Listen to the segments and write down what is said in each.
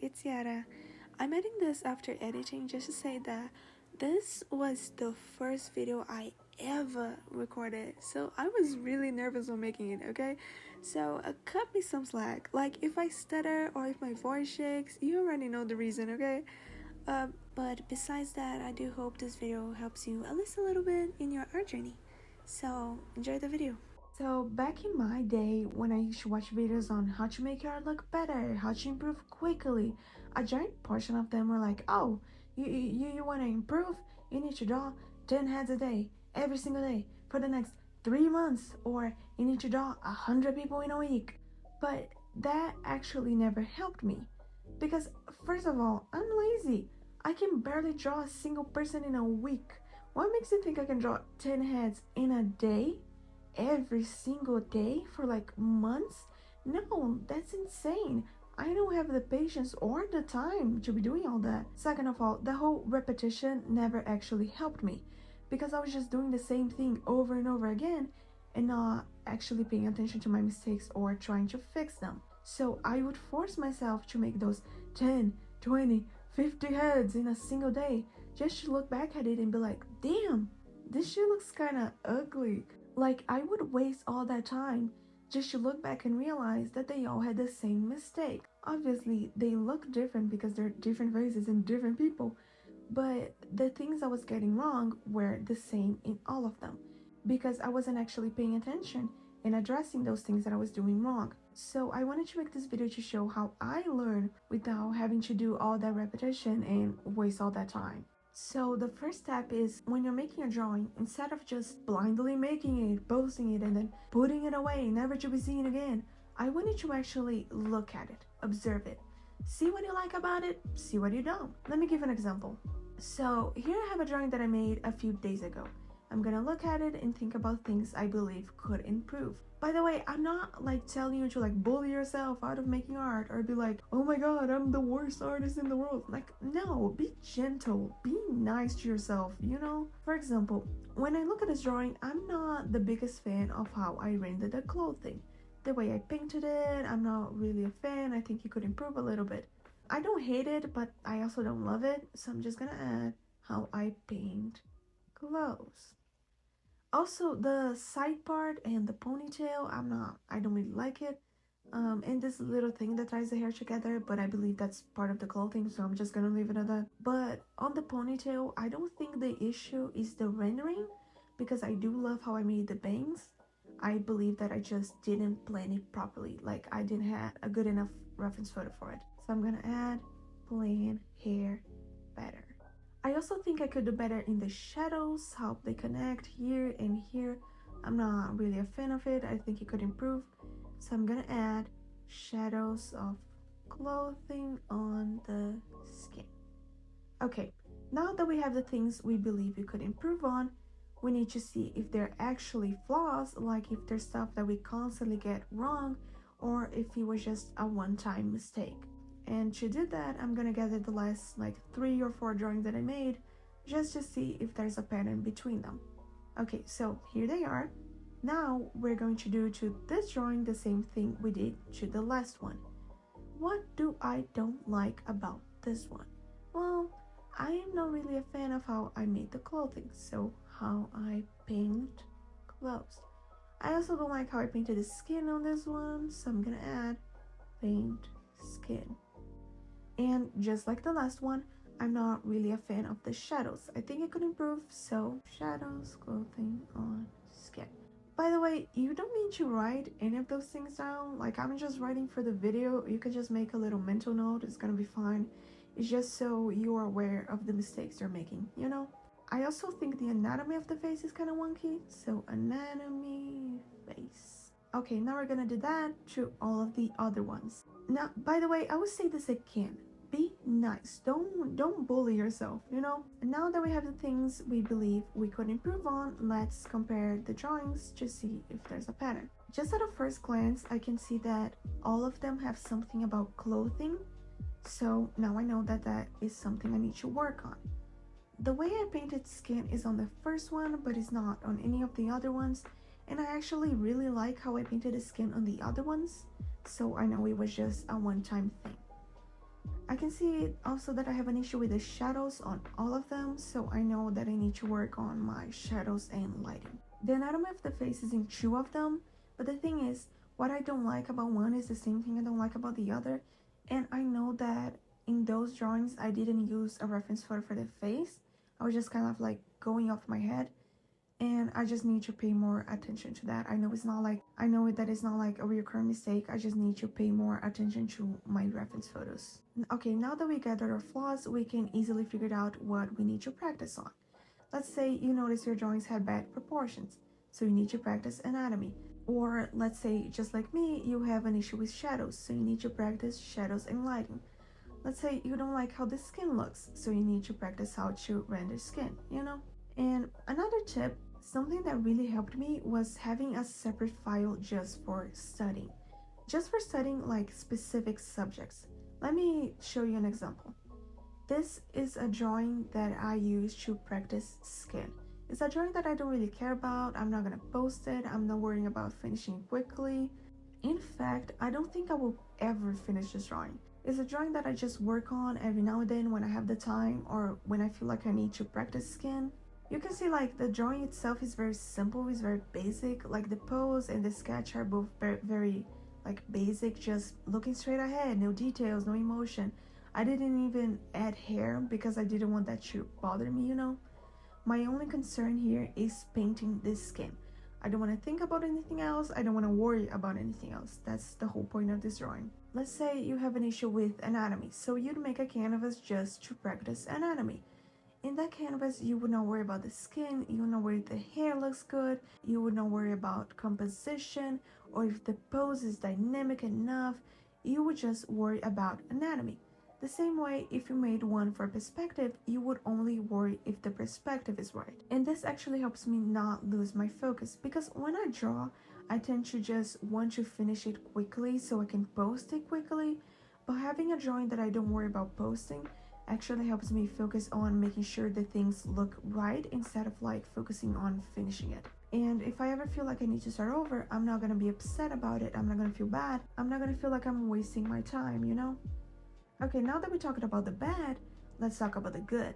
it's Yara. I'm adding this after editing just to say that this was the first video I ever recorded, so I was really nervous when making it, okay? So cut me some slack. Like if I stutter or if my voice shakes, you already know the reason, okay? But besides that, I do hope this video helps you at least a little bit in your art journey. So enjoy the video. So back in my day, when I used to watch videos on how to make your art look better, how to improve quickly, a giant portion of them were like, oh, you want to improve? You need to draw 10 heads a day, every single day, for the next 3 months, or you need to draw 100 people in a week. But that actually never helped me, because first of all, I'm lazy. I can barely draw a single person in a week. What makes you think I can draw 10 heads in a day? Every single day for like months? No, that's insane. I don't have the patience or the time to be doing all that. Second of all, the whole repetition never actually helped me, because I was just doing the same thing over and over again and not actually paying attention to my mistakes or trying to fix them. So I would force myself to make those 10, 20, 50 heads in a single day just to look back at it and be like, damn, this shit looks kinda ugly. Like, I would waste all that time just to look back and realize that they all had the same mistake. Obviously, they look different because they're different faces and different people, but the things I was getting wrong were the same in all of them, because I wasn't actually paying attention and addressing those things that I was doing wrong. So I wanted to make this video to show how I learn without having to do all that repetition and waste all that time. So the first step is, when you're making a drawing, instead of just blindly making it, posting it, and then putting it away, never to be seen again, I want you to actually look at it, observe it, see what you like about it, see what you don't. Let me give an example. So here I have a drawing that I made a few days ago. I'm gonna look at it and think about things I believe could improve. By the way, I'm not like telling you to like bully yourself out of making art or be like, oh my god, I'm the worst artist in the world. Like, no, be gentle, be nice to yourself, you know? For example, when I look at this drawing, I'm not the biggest fan of how I rendered the clothing. The way I painted it, I'm not really a fan. I think you could improve a little bit. I don't hate it, but I also don't love it, so I'm just gonna add how I paint clothes. Also, the side part and the ponytail, I don't really like it. And this little thing that ties the hair together, but I believe that's part of the clothing, so I'm just gonna leave it at that. But on the ponytail, I don't think the issue is the rendering, because I do love how I made the bangs. I believe that I just didn't plan it properly, like I didn't have a good enough reference photo for it. So I'm gonna add plan hair better. I also think I could do better in the shadows, how they connect here and here. I'm not really a fan of it. I think it could improve. So I'm gonna add shadows of clothing on the skin. Okay, now that we have the things we believe we could improve on, we need to see if they're actually flaws, like if there's stuff that we constantly get wrong, or if it was just a one-time mistake. And to do that, I'm gonna gather the last like 3 or 4 drawings that I made just to see if there's a pattern between them. Okay, so here they are. Now we're going to do to this drawing the same thing we did to the last one. What do I don't like about this one? Well, I am not really a fan of how I made the clothing, so how I paint clothes. I also don't like how I painted the skin on this one, so I'm gonna add paint skin. And just like the last one, I'm not really a fan of the shadows. I think it could improve, so shadows, clothing on skin. By the way, you don't need to write any of those things down. Like, I'm just writing for the video. You can just make a little mental note. It's gonna be fine. It's just so you are aware of the mistakes you're making, you know? I also think the anatomy of the face is kind of wonky, so anatomy, face. Okay, now we're gonna do that to all of the other ones. Now, by the way, I would say this again. Be nice. Don't bully yourself, you know? And now that we have the things we believe we could improve on, let's compare the drawings to see if there's a pattern. Just at a first glance, I can see that all of them have something about clothing. So now I know that that is something I need to work on. The way I painted skin is on the first one, but it's not on any of the other ones. And I actually really like how I painted the skin on the other ones. So I know it was just a one-time thing. I can see also that I have an issue with the shadows on all of them, so I know that I need to work on my shadows and lighting. The anatomy of the face is in 2 of them, but the thing is, what I don't like about one is the same thing I don't like about the other, and I know that in those drawings I didn't use a reference photo for the face. I was just kind of like going off my head, and I just need to pay more attention to that. I know that it's not like a recurring mistake. I just need to pay more attention to my reference photos. Okay, now that we gathered our flaws, we can easily figure out what we need to practice on. Let's say you notice your drawings had bad proportions, so you need to practice anatomy. Or let's say, just like me, you have an issue with shadows, so you need to practice shadows and lighting. Let's say you don't like how the skin looks, so you need to practice how to render skin, you know? And another tip, something that really helped me, was having a separate file just for studying. Just for studying like specific subjects. Let me show you an example. This is a drawing that I use to practice skin. It's a drawing that I don't really care about. I'm not gonna post it. I'm not worrying about finishing quickly. In fact, I don't think I will ever finish this drawing. It's a drawing that I just work on every now and then when I have the time or when I feel like I need to practice skin. You can see like the drawing itself is very simple, it's very basic. Like the pose and the sketch are both very like basic, just looking straight ahead, no details, no emotion. I didn't even add hair because I didn't want that to bother me, you know? My only concern here is painting this skin. I don't want to think about anything else. I don't want to worry about anything else. That's the whole point of this drawing. Let's say you have an issue with anatomy, so you'd make a canvas just to practice anatomy. In that canvas, you would not worry about the skin, you would not worry if the hair looks good, you would not worry about composition, or if the pose is dynamic enough. You would just worry about anatomy. The same way, if you made one for perspective, you would only worry if the perspective is right. And this actually helps me not lose my focus, because when I draw, I tend to just want to finish it quickly so I can post it quickly. But having a drawing that I don't worry about posting actually helps me focus on making sure the things look right instead of like focusing on finishing it. And if I ever feel like I need to start over, I'm not gonna be upset about it. I'm not gonna feel bad. I'm not gonna feel like I'm wasting my time, you know? Okay, now that we're talking about the bad, let's talk about the good.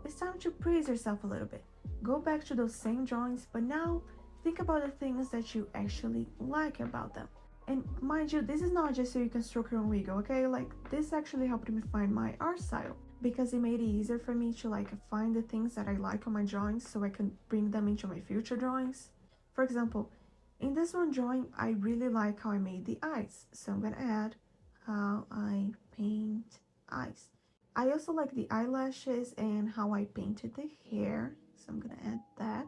It's time to praise yourself a little bit. Go back to those same drawings, but now think about the things that you actually like about them. And mind you, this is not just so you can stroke your own ego, okay? Like, this actually helped me find my art style, because it made it easier for me to like find the things that I like on my drawings so I can bring them into my future drawings. For example, in this one drawing, I really like how I made the eyes, so I'm gonna add how I paint eyes. I also like the eyelashes and how I painted the hair, so I'm gonna add that.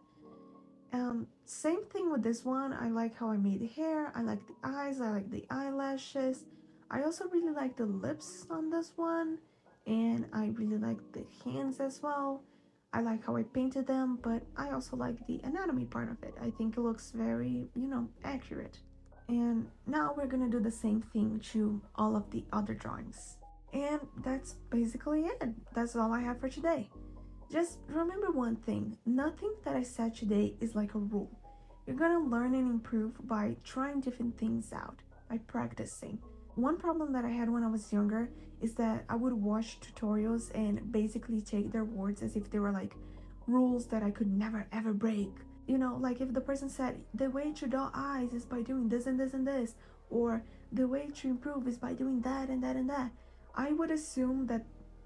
Same thing with this one. I like how I made the hair, I like the eyes, I like the eyelashes. I also really like the lips on this one, and I really like the hands as well. I like how I painted them, but I also like the anatomy part of it. I think it looks very, accurate. And now we're gonna do the same thing to all of the other drawings. And that's basically it. That's all I have for today. Just remember one thing, nothing that I said today is like a rule. You're gonna learn and improve by trying different things out, by practicing. One problem that I had when I was younger is that I would watch tutorials and basically take their words as if they were like rules that I could never ever break. Like if the person said, the way to draw eyes is by doing this and this and this, or the way to improve is by doing that and that and that, I would assume that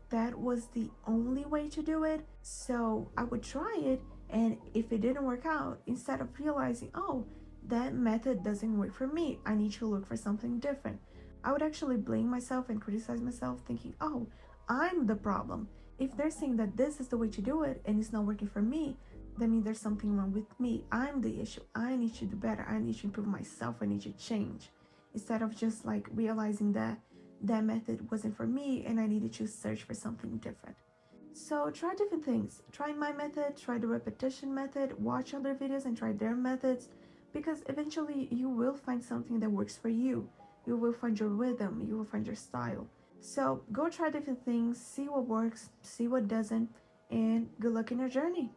that was the only way to do it. So I would try it, and if it didn't work out, instead of realizing, oh, that method doesn't work for me, I need to look for something different, I would actually blame myself and criticize myself, thinking, oh, I'm the problem. If they're saying that this is the way to do it and it's not working for me, that means there's something wrong with me. I'm the issue. I need to do better. I need to improve myself. I need to change. Instead of just like realizing that that method wasn't for me and I needed to search for something different. So try different things. Try my method, try the repetition method, watch other videos and try their methods, because eventually you will find something that works for you. You will find your rhythm, you will find your style. So go try different things, see what works, see what doesn't, and good luck in your journey.